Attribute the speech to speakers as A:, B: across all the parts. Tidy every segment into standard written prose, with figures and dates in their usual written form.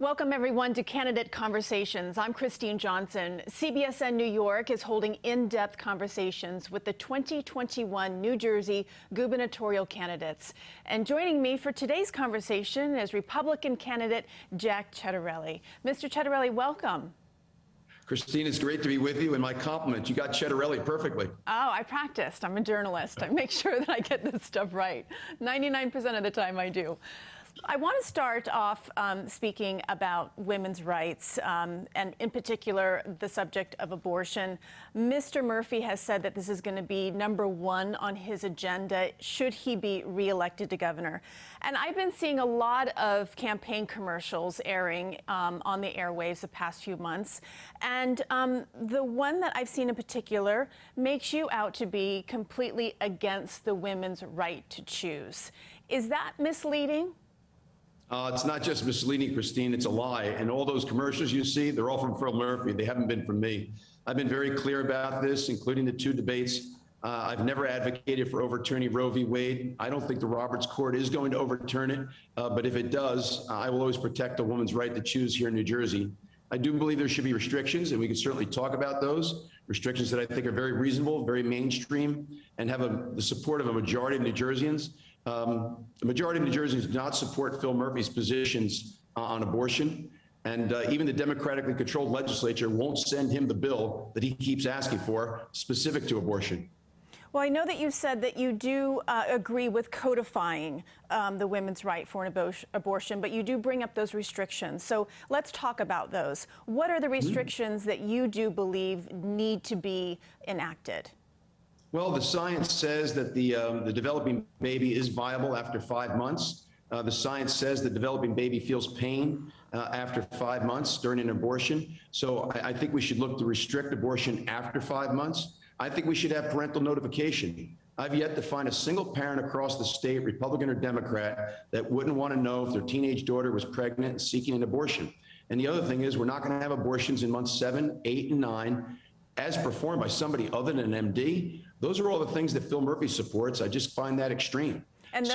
A: Welcome, everyone, to Candidate Conversations. I'm Kristine Johnson. CBSN New York is holding in-depth conversations with the 2021 New Jersey gubernatorial candidates. And joining me for today's conversation is Republican candidate Jack Ciattarelli. Mr. Ciattarelli, welcome.
B: Kristine, it's great to be with you, and my compliment. You got Ciattarelli perfectly.
A: Oh, I practiced. I'm a journalist. I make sure that I get this stuff right. 99% of the time I do. I want to start off speaking about women's rights, and in particular, the subject of abortion. Mr. Murphy has said that this is going to be #1 on his agenda should he be reelected to governor. And I've been seeing a lot of campaign commercials airing on the airwaves the past few months. And the one that I've seen in particular makes you out to be completely against the women's right to choose. Is that misleading?
B: It's not just misleading, Kristine, it's a lie. And all those commercials you see, they're all from Phil Murphy. They haven't been from me. I've been very clear about this, including the 2 debates. I've never advocated for overturning Roe v. Wade. I don't think the Roberts Court is going to overturn it. But if it does, I will always protect a woman's right to choose here in New Jersey. I do believe there should be restrictions, and we can certainly talk about those. Restrictions that I think are very reasonable, very mainstream, and have the support of a majority of New Jerseyans. The majority of New Jerseyans do not support Phil Murphy's positions on abortion, and even the democratically controlled legislature won't send him the bill that he keeps asking for specific to abortion.
A: Well, I know that you said that you do agree with codifying the women's right for an abortion, but you do bring up those restrictions. So let's talk about those. What are the restrictions that you do believe need to be enacted?
B: Well, the science says that the developing baby is viable after 5 months. The science says the developing baby feels pain after 5 months during an abortion. So I think we should look to restrict abortion after 5 months. I think we should have parental notification. I've yet to find a single parent across the state, Republican or Democrat, that wouldn't want to know if their teenage daughter was pregnant and seeking an abortion. And the other thing is, we're not going to have abortions in months 7, 8, and 9 as performed by somebody other than an MD. Those are all the things that Phil Murphy supports. I just find that extreme.
A: And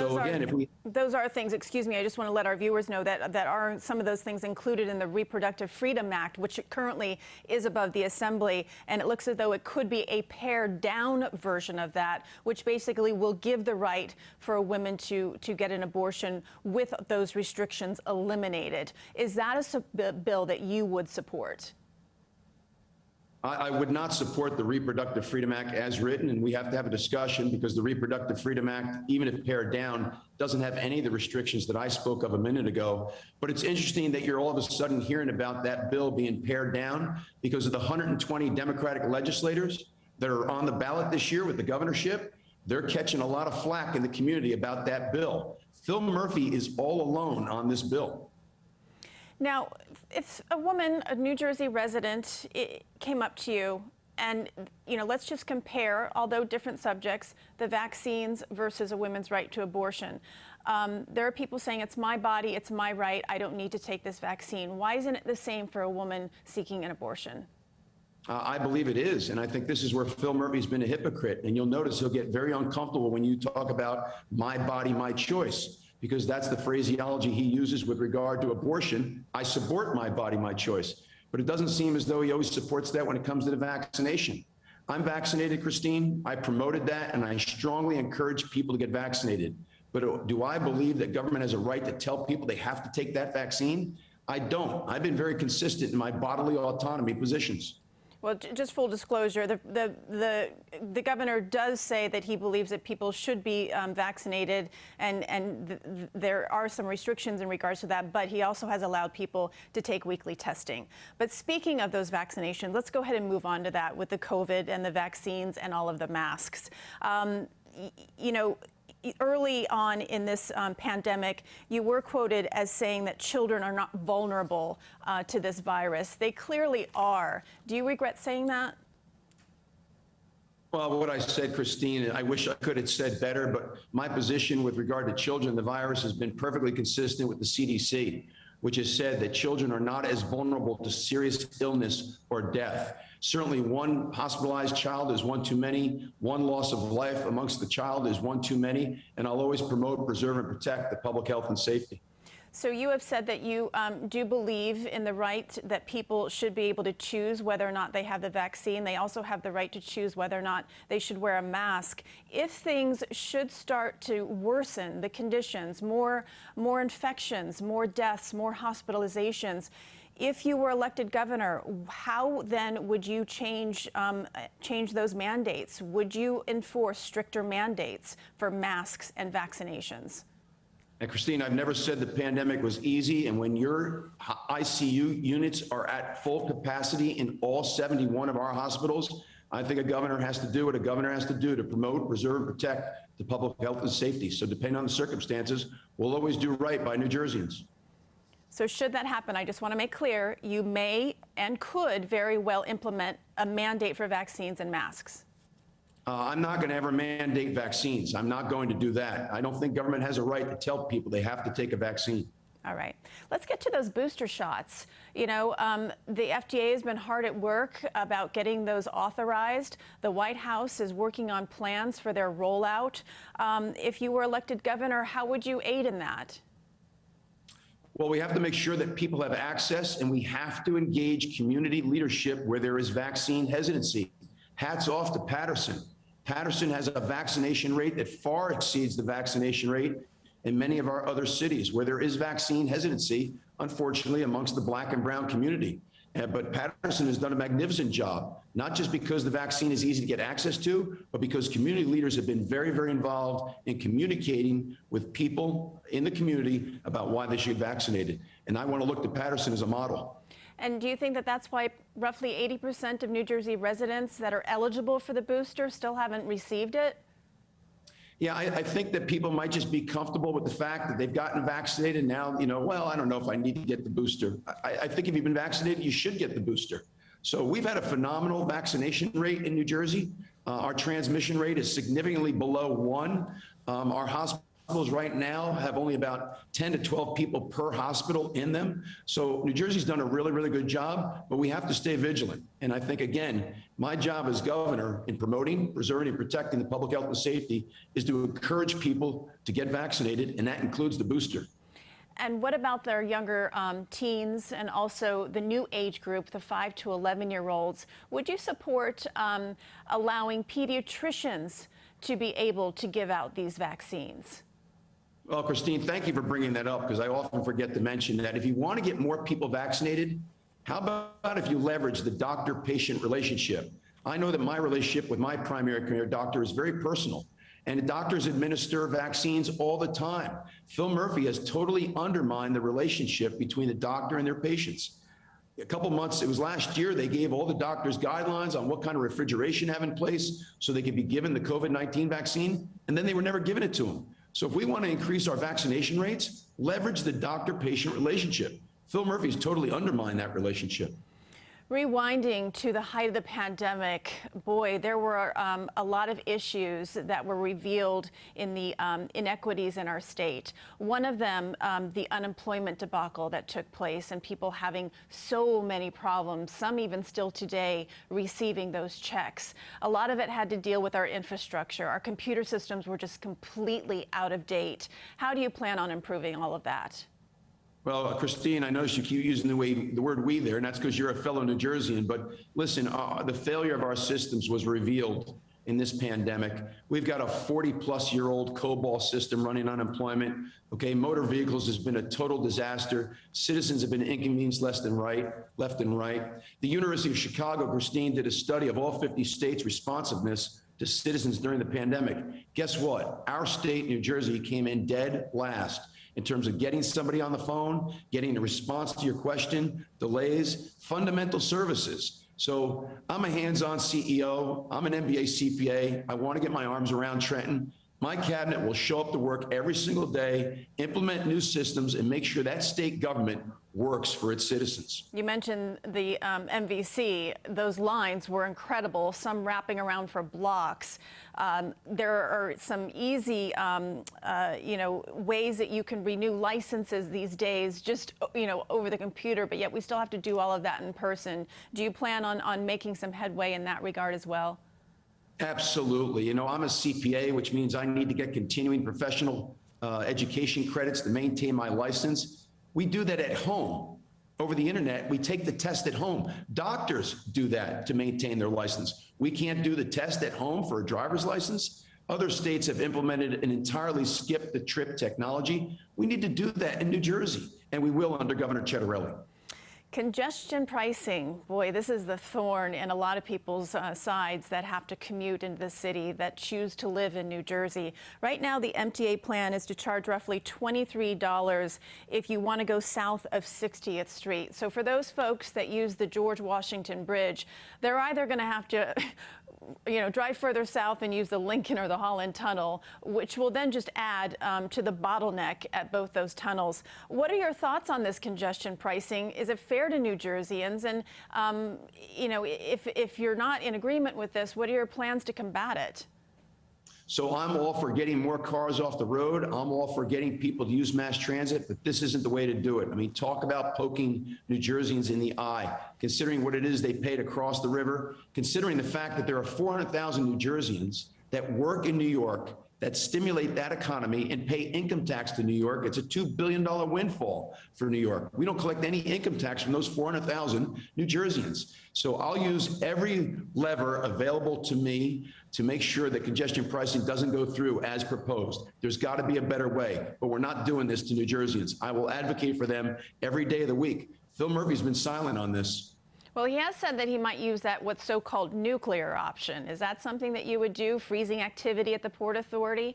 A: those are things, excuse me, I just want to let our viewers know that are some of those things included in the Reproductive Freedom Act, which currently is above the Assembly. And it looks as though it could be a pared down version of that, which basically will give the right for a woman to get an abortion with those restrictions eliminated. Is that a bill that you would support?
B: I would not support the Reproductive Freedom Act as written, and we have to have a discussion because the Reproductive Freedom Act, even if pared down, doesn't have any of the restrictions that I spoke of a minute ago. But it's interesting that you're all of a sudden hearing about that bill being pared down because of the 120 Democratic legislators that are on the ballot this year with the governorship. They're catching a lot of flack in the community about that bill. Phil Murphy is all alone on this bill.
A: Now, if a woman, a New Jersey resident, came up to you and, let's just compare, although different subjects, the vaccines versus a woman's right to abortion. There are people saying it's my body, it's my right, I don't need to take this vaccine. Why isn't it the same for a woman seeking an abortion?
B: I believe it is, and I think this is where Phil Murphy's been a hypocrite. And you'll notice he'll get very uncomfortable when you talk about my body, my choice, because that's the phraseology he uses with regard to abortion. I support my body, my choice. But it doesn't seem as though he always supports that when it comes to the vaccination. I'm vaccinated, Kristine. I promoted that, and I strongly encourage people to get vaccinated. But do I believe that government has a right to tell people they have to take that vaccine? I don't. I've been very consistent in my bodily autonomy positions.
A: Well, just full disclosure, the governor does say that he believes that people should be vaccinated, and there are some restrictions in regards to that, but he also has allowed people to take weekly testing. But speaking of those vaccinations, let's go ahead and move on to that with the COVID and the vaccines and all of the masks. Early on in this pandemic, you were quoted as saying that children are not vulnerable to this virus. They clearly are. Do you regret saying that?
B: Well, what I said, Kristine, I wish I could have said better, but my position with regard to children, the virus, has been perfectly consistent with the CDC, which has said that children are not as vulnerable to serious illness or death. Certainly one hospitalized child is one too many. One loss of life amongst the child is one too many. And I'll always promote, preserve, and protect the public health and safety.
A: So you have said that you do believe in the right that people should be able to choose whether or not they have the vaccine. They also have the right to choose whether or not they should wear a mask. If things should start to worsen, the conditions, more infections, more deaths, more hospitalizations, if you were elected governor, how then would you change those mandates? Would you enforce stricter mandates for masks and vaccinations?
B: And Kristine, I've never said the pandemic was easy, and when your ICU units are at full capacity in all 71 of our hospitals, I think a governor has to do what a governor has to do to promote, preserve, protect the public health and safety. So depending on the circumstances, we'll always do right by New Jerseyans.
A: So should that happen, I just want to make clear, you may and could very well implement a mandate for vaccines and masks.
B: I'm not going to ever mandate vaccines. I'm not going to do that. I don't think government has a right to tell people they have to take a vaccine.
A: All right. Let's get to those booster shots. You know, the FDA has been hard at work about getting those authorized. The White House is working on plans for their rollout. If you were elected governor, how would you aid in that?
B: Well, we have to make sure that people have access, and we have to engage community leadership where there is vaccine hesitancy. Hats off to Patterson. Patterson has a vaccination rate that far exceeds the vaccination rate in many of our other cities where there is vaccine hesitancy, unfortunately, amongst the Black and brown community. But Patterson has done a magnificent job, not just because the vaccine is easy to get access to, but because community leaders have been very, very involved in communicating with people in the community about why they should get vaccinated. And I want to look to Patterson as a model.
A: And do you think that that's why roughly 80% of New Jersey residents that are eligible for the booster still haven't received it?
B: Yeah, I think that people might just be comfortable with the fact that they've gotten vaccinated now, you know, well, I don't know if I need to get the booster. I think if you've been vaccinated, you should get the booster. So we've had a phenomenal vaccination rate in New Jersey. Our transmission rate is significantly below 1. Our hospitals right now have only about 10 to 12 people per hospital in them. So New Jersey's done a really, really good job, but we have to stay vigilant. And I think, again, my job as governor in promoting, preserving, and protecting the public health and safety is to encourage people to get vaccinated, and that includes the booster.
A: And what about their younger teens and also the new age group, the 5 to 11-year-olds? Would you support allowing pediatricians to be able to give out these vaccines?
B: Well, Kristine, thank you for bringing that up, because I often forget to mention that if you want to get more people vaccinated, how about if you leverage the doctor-patient relationship? I know that my relationship with my primary care doctor is very personal, and doctors administer vaccines all the time. Phil Murphy has totally undermined the relationship between the doctor and their patients. A couple months, it was last year, they gave all the doctors guidelines on what kind of refrigeration to have in place so they could be given the COVID-19 vaccine, and then they were never giving it to them. So if we want to increase our vaccination rates, leverage the doctor-patient relationship. Phil Murphy's totally undermined that relationship.
A: Rewinding to the height of the pandemic, boy, there were a lot of issues that were revealed in the inequities in our state. One of them, the unemployment debacle that took place and people having so many problems, some even still today receiving those checks. A lot of it had to deal with our infrastructure. Our computer systems were just completely out of date. How do you plan on improving all of that?
B: Well, Kristine, I noticed you keep using the word "we" there, and that's because you're a fellow New Jerseyan. But listen, the failure of our systems was revealed in this pandemic. We've got a 40-plus-year-old COBOL system running unemployment. Okay, motor vehicles has been a total disaster. Citizens have been inconvenienced left and right. The University of Chicago, Kristine, did a study of all 50 states' responsiveness to citizens during the pandemic. Guess what? Our state, New Jersey, came in dead last in terms of getting somebody on the phone, getting a response to your question, delays, fundamental services. So I'm a hands-on CEO. I'm an MBA CPA. I want to get my arms around Trenton. My cabinet will show up to work every single day, implement new systems, and make sure that state government works for its citizens.
A: You mentioned the MVC. Those lines were incredible, some wrapping around for blocks. There are some easy, ways that you can renew licenses these days, just, over the computer, but yet we still have to do all of that in person. Do you plan on making some headway in that regard as well?
B: Absolutely. I'm a CPA, which means I need to get continuing professional education credits to maintain my license. We do that at home. Over the internet, we take the test at home. Doctors do that to maintain their license. We can't do the test at home for a driver's license. Other states have implemented an entirely skip the trip technology. We need to do that in New Jersey, and we will under Governor Ciattarelli.
A: Congestion pricing, boy, this is the thorn in a lot of people's sides that have to commute into the city, that choose to live in New Jersey. Right now, the MTA plan is to charge roughly $23 if you want to go south of 60th Street. So for those folks that use the George Washington Bridge, they're either going to have to drive further south and use the Lincoln or the Holland Tunnel, which will then just add to the bottleneck at both those tunnels. What are your thoughts on this congestion pricing? Is it fair to New Jerseyans? And, if you're not in agreement with this, what are your plans to combat it?
B: So I'm all for getting more cars off the road. I'm all for getting people to use mass transit, but this isn't the way to do it. I mean, talk about poking New Jerseyans in the eye, considering what it is they pay to cross the river, considering the fact that there are 400,000 New Jerseyans that work in New York, that stimulate that economy and pay income tax to New York. It's a $2 billion windfall for New York. We don't collect any income tax from those 400,000 New Jerseyans. So I'll use every lever available to me to make sure that congestion pricing doesn't go through as proposed. There's got to be a better way, but we're not doing this to New Jerseyans. I will advocate for them every day of the week. Phil Murphy's been silent on this.
A: Well, he has said that he might use that what's so-called nuclear option. Is that something that you would do, freezing activity at the Port Authority?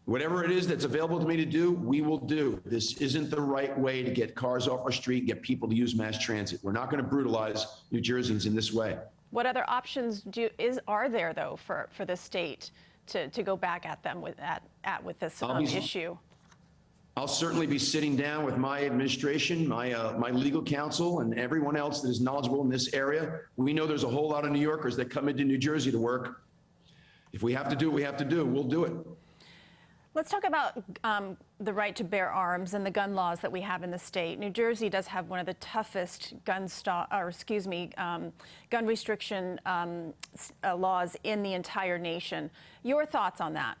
B: Whatever it is that's available to me to do, we will do. This isn't the right way to get cars off our street and get people to use mass transit. We're not going to brutalize New Jerseyans in this way.
A: What other options are there, though, for the state to go back at them with this issue?
B: I'll certainly be sitting down with my administration, my legal counsel, and everyone else that is knowledgeable in this area. We know there's a whole lot of New Yorkers that come into New Jersey to work. If we have to do what we have to do, we'll do it.
A: Let's talk about the right to bear arms and the gun laws that we have in the state. New Jersey does have one of the toughest gun restriction laws in the entire nation. Your thoughts on that?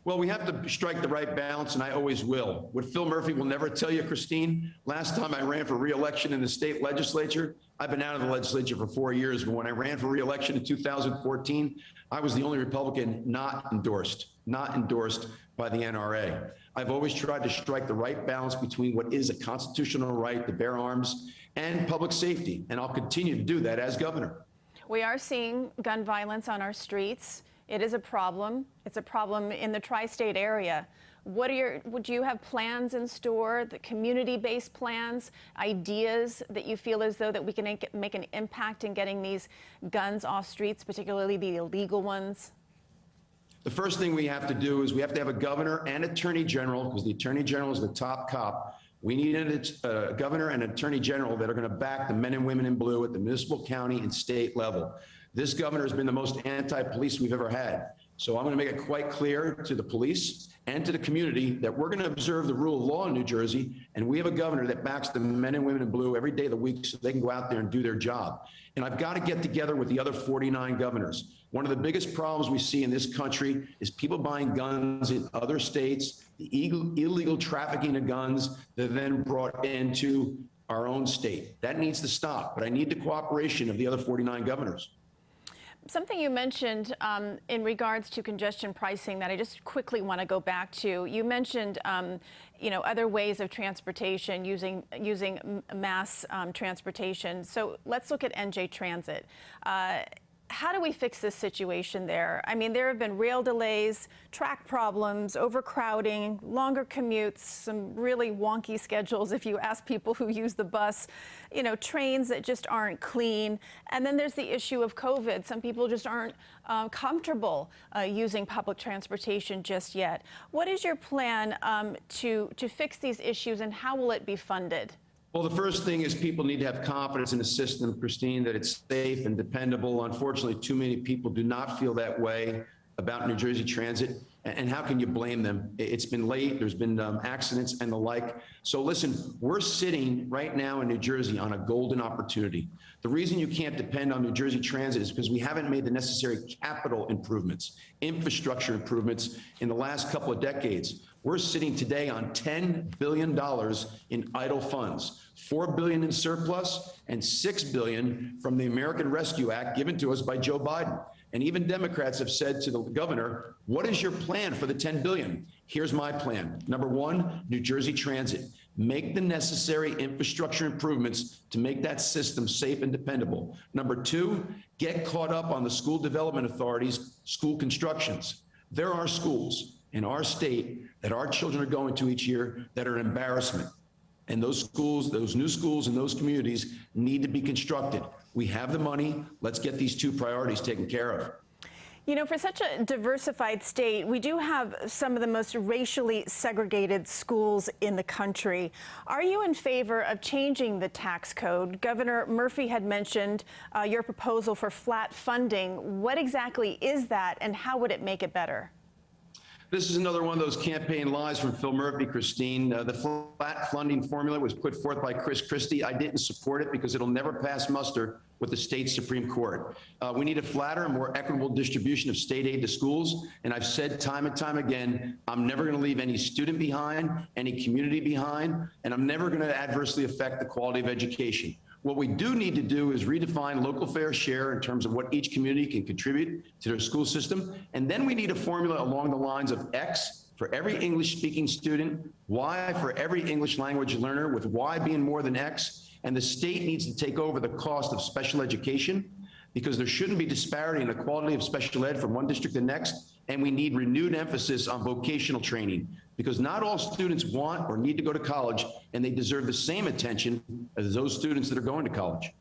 B: Well, we have to strike the right balance, and I always will. What Phil Murphy will never tell you, Kristine, last time I ran for re-election in the state legislature, I've been out of the legislature for 4 years, but when I ran for re-election in 2014, I was the only Republican not endorsed by the NRA. I've always tried to strike the right balance between what is a constitutional right to bear arms and public safety, and I'll continue to do that as governor.
A: We are seeing gun violence on our streets. It is a problem. It's a problem in the tri-state area. Would you have plans in store, the community-based plans, ideas that you feel as though that we can make an impact in getting these guns off streets, particularly the illegal ones?
B: The first thing we have to do is we have to have a governor and attorney general, because the attorney general is the top cop. We need a governor and attorney general that are going to back the men and women in blue at the municipal, county, and state level. This governor has been the most anti-police we've ever had. So I'm going to make it quite clear to the police and to the community that we're going to observe the rule of law in New Jersey, and we have a governor that backs the men and women in blue every day of the week so they can go out there and do their job. And I've got to get together with the other 49 governors. One of the biggest problems we see in this country is people buying guns in other states, the illegal trafficking of guns that are then brought into our own state. That needs to stop, but I need the cooperation of the other 49 governors.
A: Something you mentioned in regards to congestion pricing that I just quickly want to go back to. You mentioned, other ways of transportation using mass transportation. So let's look at NJ Transit. How do we fix this situation there? I mean, there have been rail delays, track problems, overcrowding, longer commutes, some really wonky schedules if you ask people who use the bus, trains that just aren't clean. And then there's the issue of COVID. Some people just aren't comfortable using public transportation just yet. What is your plan to fix these issues, and how will it be funded?
B: Well, the first thing is people need to have confidence in the system, Kristine, that it's safe and dependable. Unfortunately, too many people do not feel that way about New Jersey Transit. And how can you blame them? It's been late. There's been accidents and the like. So listen, we're sitting right now in New Jersey on a golden opportunity. The reason you can't depend on New Jersey Transit is because we haven't made the necessary capital improvements, infrastructure improvements in the last couple of decades. We're sitting today on $10 billion in idle funds, $4 billion in surplus, and $6 billion from the American Rescue Act given to us by Joe Biden. And even Democrats have said to the governor, what is your plan for the $10 billion? Here's my plan. Number one, New Jersey Transit. Make the necessary infrastructure improvements to make that system safe and dependable. Number two, get caught up on the school development authorities' school constructions. There are schools in our state that our children are going to each year that are an embarrassment. And those schools, those new schools in those communities need to be constructed. We have the money. Let's get these two priorities taken care of.
A: You know, for such a diversified state, we do have some of the most racially segregated schools in the country. Are you in favor of changing the tax code? Governor Murphy had mentioned your proposal for flat funding. What exactly is that, and how would it make it better?
B: This is another one of those campaign lies from Phil Murphy, Kristine. The flat funding formula was put forth by Chris Christie. I didn't support it because it'll never pass muster with the state Supreme Court. We need a flatter and more equitable distribution of state aid to schools. And I've said time and time again, I'm never going to leave any student behind, any community behind, and I'm never going to adversely affect the quality of education. What we do need to do is redefine local fair share in terms of what each community can contribute to their school system. And then we need a formula along the lines of X for every English-speaking student, Y for every English language learner, with Y being more than X. And the state needs to take over the cost of special education, because there shouldn't be disparity in the quality of special ed from one district to the next. And we need renewed emphasis on vocational training, because not all students want or need to go to college, and they deserve the same attention as those students that are going to college.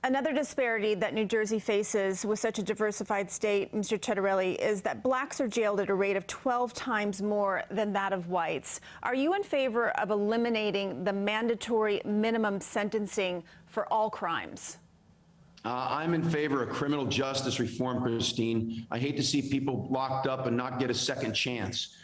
A: Another disparity that New Jersey faces with such a diversified state, Mr. Ciattarelli, is that blacks are jailed at a rate of 12 times more than that of whites. Are you in favor of eliminating the mandatory minimum sentencing for all crimes?
B: I'm in favor of criminal justice reform, Kristine. I hate to see people locked up and not get a second chance.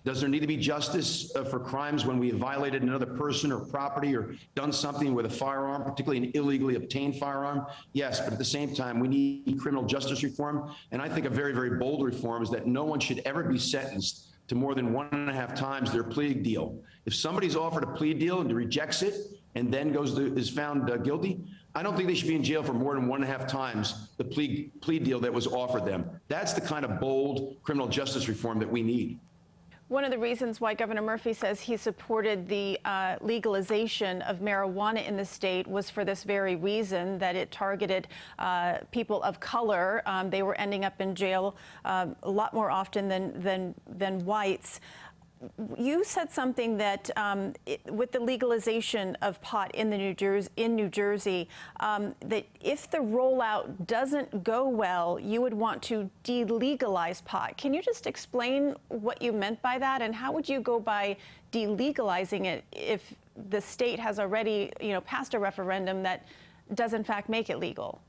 B: Does there need to be justice for crimes when we have violated another person or property or done something with a firearm, particularly an illegally obtained firearm? Yes, but at the same time, we need criminal justice reform. And I think a very, very bold reform is that no one should ever be sentenced to more than 1.5 times their plea deal. If somebody's offered a plea deal and rejects it and then is found guilty, I don't think they should be in jail for more than 1.5 times the plea deal that was offered them. That's the kind of bold criminal justice reform that we need.
A: One of the reasons why Governor Murphy says he supported the legalization of marijuana in the state was for this very reason, that it targeted people of color. They were ending up in jail a lot more often than whites. You said something that with the legalization of pot in New Jersey, that if the rollout doesn't go well, you would want to delegalize pot. Can you just explain what you meant by that, and how would you go by delegalizing it if the state has already, passed a referendum that does in fact make it legal?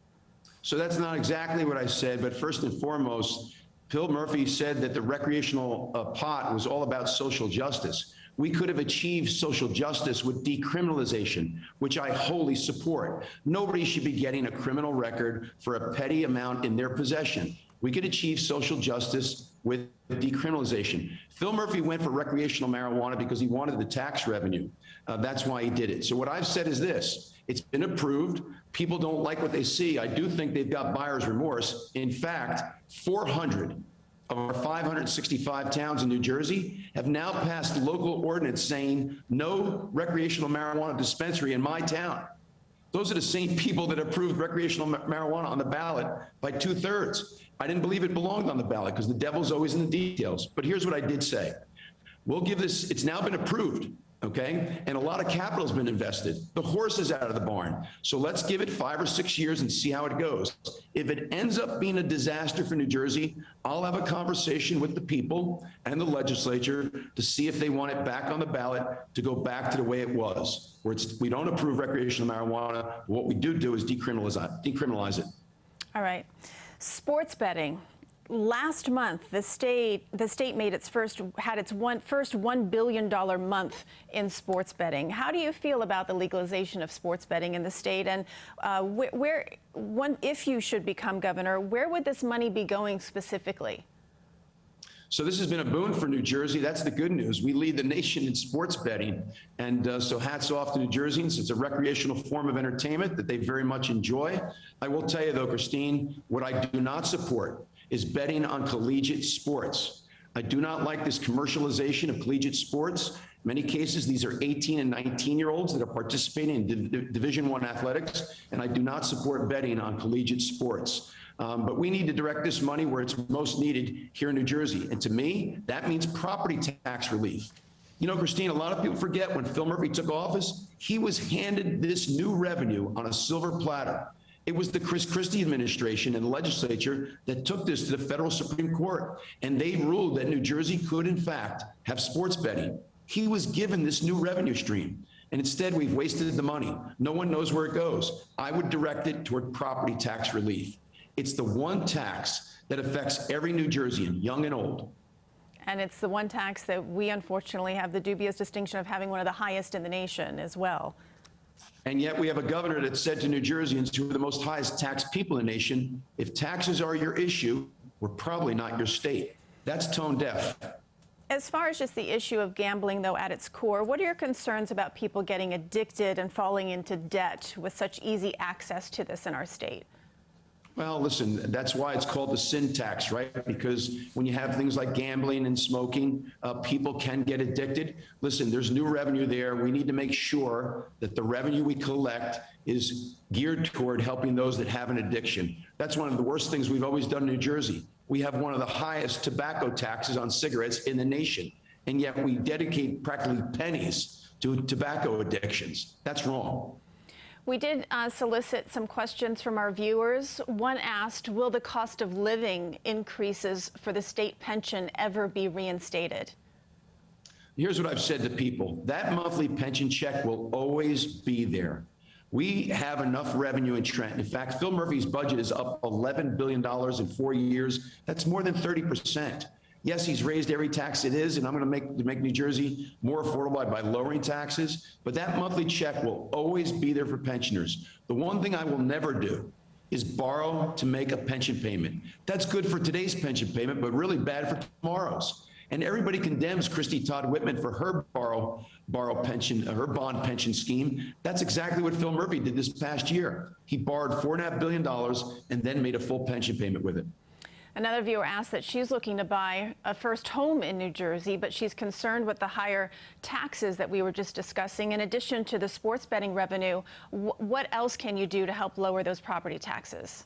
B: So that's not exactly what I said, but first and foremost, Phil Murphy said that the recreational pot was all about social justice. We could have achieved social justice with decriminalization, which I wholly support. Nobody should be getting a criminal record for a petty amount in their possession. We could achieve social justice with decriminalization. Phil Murphy went for recreational marijuana because he wanted the tax revenue. That's why he did it. So what I've said is this: it's been approved. People don't like what they see. I do think they've got buyer's remorse. In fact, 400 of our 565 towns in New Jersey have now passed local ordinance saying no recreational marijuana dispensary in my town. Those are the same people that approved recreational marijuana on the ballot by 2/3. I didn't believe it belonged on the ballot because the devil's always in the details. But here's what I did say. We'll give this, it's now been approved, okay? And a lot of capital has been invested. The horse is out of the barn. So let's give it 5 or 6 years and see how it goes. If it ends up being a disaster for New Jersey, I'll have a conversation with the people and the legislature to see if they want it back on the ballot to go back to the way it was, where we don't approve recreational marijuana. What we do is decriminalize it.
A: All right. Sports betting. Last month, the state made its first $1 billion month in sports betting. How do you feel about the legalization of sports betting in the state? And if you should become governor, where would this money be going specifically?
B: So this has been a boon for New Jersey. That's the good news. We lead the nation in sports betting. And so hats off to New Jerseyans. It's a recreational form of entertainment that they very much enjoy. I will tell you, though, Kristine, what I do not support is betting on collegiate sports. I do not like this commercialization of collegiate sports. In many cases, these are 18 and 19-year-olds that are participating in Division I athletics, and I do not support betting on collegiate sports. But we need to direct this money where it's most needed here in New Jersey. And to me, that means property tax relief. You know, Kristine, a lot of people forget when Phil Murphy took office, he was handed this new revenue on a silver platter. It was the Chris Christie administration and the legislature that took this to the federal Supreme Court, and they ruled that New Jersey could, in fact, have sports betting. He was given this new revenue stream, and instead we've wasted the money. No one knows where it goes. I would direct it toward property tax relief. It's the one tax that affects every New Jerseyan, young and old.
A: And it's the one tax that we unfortunately have the dubious distinction of having one of the highest in the nation as well.
B: And yet we have a governor that said to New Jerseyans, who are the most highest taxed people in the nation, if taxes are your issue, we're probably not your state. That's tone deaf.
A: As far as just the issue of gambling, though, at its core, what are your concerns about people getting addicted and falling into debt with such easy access to this in our state?
B: Well, listen, that's why it's called the sin tax, right? Because when you have things like gambling and smoking, people can get addicted. Listen, there's new revenue there. We need to make sure that the revenue we collect is geared toward helping those that have an addiction. That's one of the worst things we've always done in New Jersey. We have one of the highest tobacco taxes on cigarettes in the nation, and yet we dedicate practically pennies to tobacco addictions. That's wrong.
A: We did solicit some questions from our viewers. One asked, will the cost of living increases for the state pension ever be reinstated?
B: Here's what I've said to people. That monthly pension check will always be there. We have enough revenue in Trenton. In fact, Phil Murphy's budget is up $11 billion in 4 years. That's more than 30%. Yes, he's raised every tax it is, and I'm going to make New Jersey more affordable by lowering taxes, but that monthly check will always be there for pensioners. The one thing I will never do is borrow to make a pension payment. That's good for today's pension payment, but really bad for tomorrow's. And everybody condemns Christy Todd Whitman for her her bond pension scheme. That's exactly what Phil Murphy did this past year. He borrowed $4.5 billion and then made a full pension payment with it.
A: Another viewer asked that she's looking to buy a first home in New Jersey, but she's concerned with the higher taxes that we were just discussing. In addition to the sports betting revenue, what else can you do to help lower those property taxes?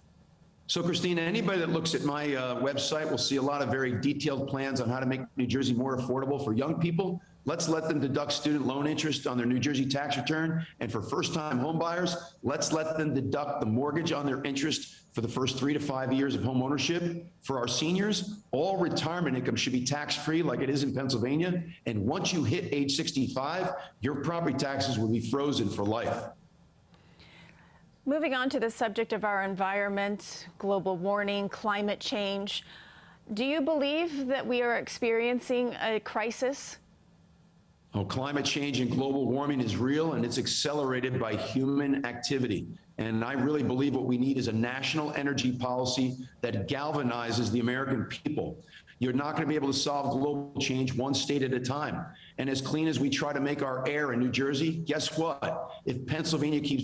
B: So, Kristine, anybody that looks at my website will see a lot of very detailed plans on how to make New Jersey more affordable for young people. Let's let them deduct student loan interest on their New Jersey tax return. And for first-time home buyers, let's let them deduct the mortgage on their interest for the first 3 to 5 years of home ownership. For our seniors, all retirement income should be tax-free like it is in Pennsylvania. And once you hit age 65, your property taxes will be frozen for life.
A: Moving on to the subject of our environment, global warming, climate change, do you believe that we are experiencing a crisis?
B: Oh, climate change and global warming is real, and it's accelerated by human activity. And I really believe what we need is a national energy policy that galvanizes the American people. You're not going to be able to solve global change one state at a time. And as clean as we try to make our air in New Jersey, guess what? If Pennsylvania keeps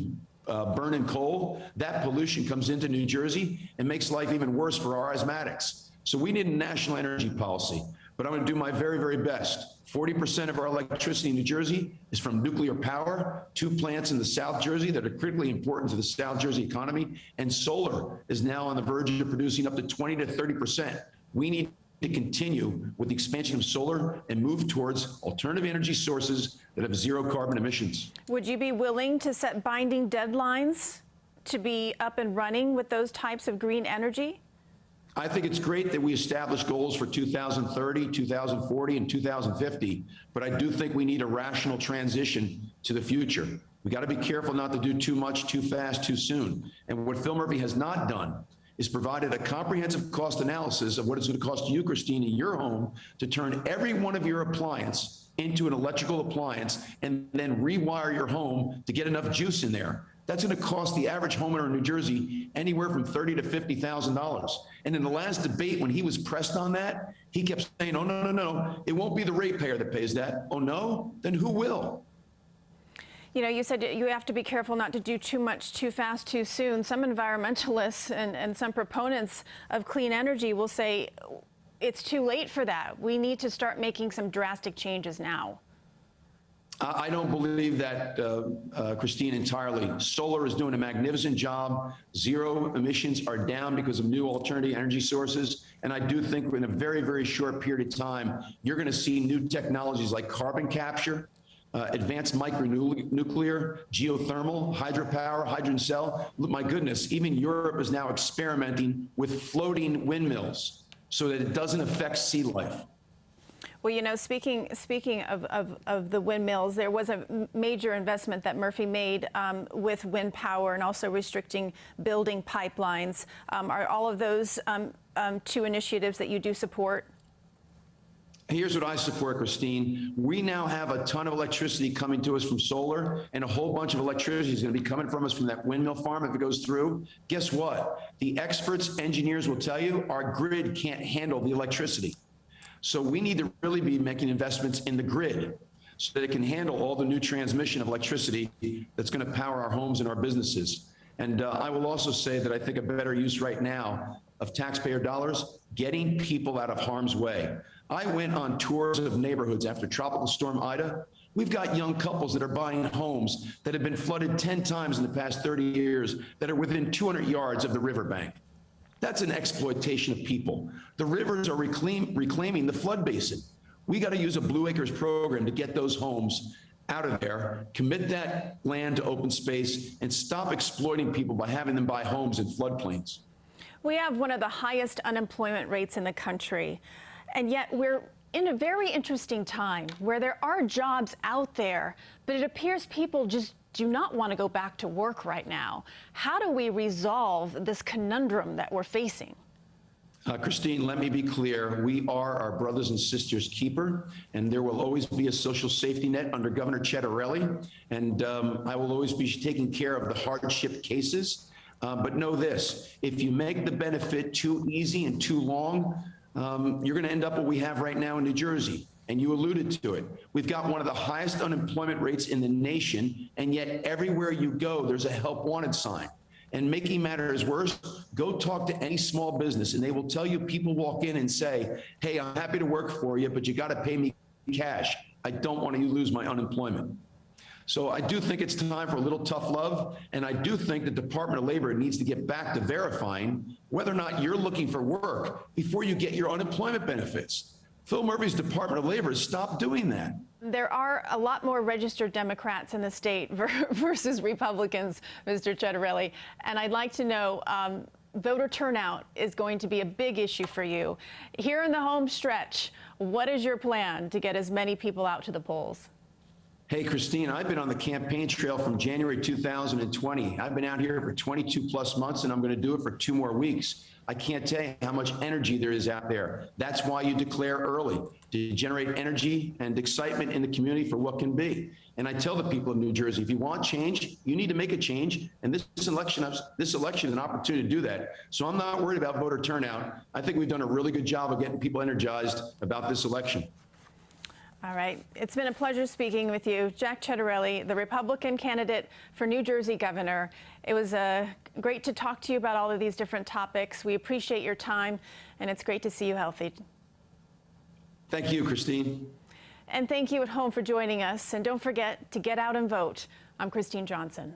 B: burning coal, that pollution comes into New Jersey and makes life even worse for our asthmatics. So we need a national energy policy. But I'm going to do my very, very best. 40% of our electricity in New Jersey is from nuclear power, 2 plants in the South Jersey that are critically important to the South Jersey economy, and solar is now on the verge of producing up to 20 to 30%. We need to continue with the expansion of solar and move towards alternative energy sources that have zero carbon emissions.
A: Would you be willing to set binding deadlines to be up and running with those types of green energy?
B: I think it's great that we establish goals for 2030, 2040, and 2050, but I do think we need a rational transition to the future. We got to be careful not to do too much, too fast, too soon. And what Phil Murphy has not done is provided a comprehensive cost analysis of what it's going to cost you, Kristine, in your home to turn every one of your appliances into an electrical appliance and then rewire your home to get enough juice in there. That's going to cost the average homeowner in New Jersey anywhere from $30,000 to $50,000. And in the last debate, when he was pressed on that, he kept saying, oh, no, no, no, it won't be the ratepayer that pays that. Oh, no? Then who will?
A: You know, you said you have to be careful not to do too much too fast, too soon. Some environmentalists and some proponents of clean energy will say it's too late for that. We need to start making some drastic changes now.
B: I don't believe that, Kristine, entirely. Solar is doing a magnificent job. Zero emissions are down because of new alternative energy sources. And I do think in a very, very short period of time, you're going to see new technologies like carbon capture, advanced micronuclear, geothermal, hydropower, hydrogen cell. My goodness, even Europe is now experimenting with floating windmills so that it doesn't affect sea life.
A: Well, you know, speaking of the windmills, there was a major investment that Murphy made with wind power and also restricting building pipelines. Are all of those two initiatives that you do support?
B: Here's what I support, Kristine. We now have a ton of electricity coming to us from solar, and a whole bunch of electricity is going to be coming from us from that windmill farm if it goes through. Guess what? The experts, engineers will tell you our grid can't handle the electricity. So we need to really be making investments in the grid so that it can handle all the new transmission of electricity that's going to power our homes and our businesses. And I will also say that I think a better use right now of taxpayer dollars, getting people out of harm's way. I went on tours of neighborhoods after Tropical Storm Ida. We've got young couples that are buying homes that have been flooded 10 times in the past 30 years that are within 200 yards of the riverbank. That's an exploitation of people. The rivers are reclaiming the flood basin. We got to use a Blue Acres program to get those homes out of there, commit that land to open space, and stop exploiting people by having them buy homes in floodplains.
A: We have one of the highest unemployment rates in the country, and yet we're in a very interesting time where there are jobs out there, but it appears people just do not want to go back to work right now. How do we resolve this conundrum that we're facing?
B: Kristine, let me be clear. We are our brothers and sisters' keeper, and there will always be a social safety net under Governor Ciattarelli, and I will always be taking care of the hardship cases. But know this, if you make the benefit too easy and too long, you're going to end up what we have right now in New Jersey. And you alluded to it. We've got one of the highest unemployment rates in the nation, and yet everywhere you go, there's a help wanted sign. And making matters worse, go talk to any small business, and they will tell you people walk in and say, hey, I'm happy to work for you, but you got to pay me cash. I don't want to lose my unemployment. So I do think it's time for a little tough love, and I do think the Department of Labor needs to get back to verifying whether or not you're looking for work before you get your unemployment benefits. Phil Murphy's Department of Labor has stopped doing that.
A: There are a lot more registered Democrats in the state versus Republicans, Mr. Ciattarelli. And I'd like to know, voter turnout is going to be a big issue for you. Here in the home stretch, what is your plan to get as many people out to the polls?
B: Hey, Kristine, I've been on the campaign trail from January 2020. I've been out here for 22 plus months, and I'm going to do it for 2 more weeks. I can't tell you how much energy there is out there. That's why you declare early, to generate energy and excitement in the community for what can be. And I tell the people of New Jersey, if you want change, you need to make a change. And this election is an opportunity to do that. So I'm not worried about voter turnout. I think we've done a really good job of getting people energized about this election.
A: All right. It's been a pleasure speaking with you. Jack Ciattarelli, the Republican candidate for New Jersey governor. It was great to talk to you about all of these different topics. We appreciate your time, and it's great to see you healthy.
B: Thank you, Kristine.
A: And thank you at home for joining us. And don't forget to get out and vote. I'm Kristine Johnson.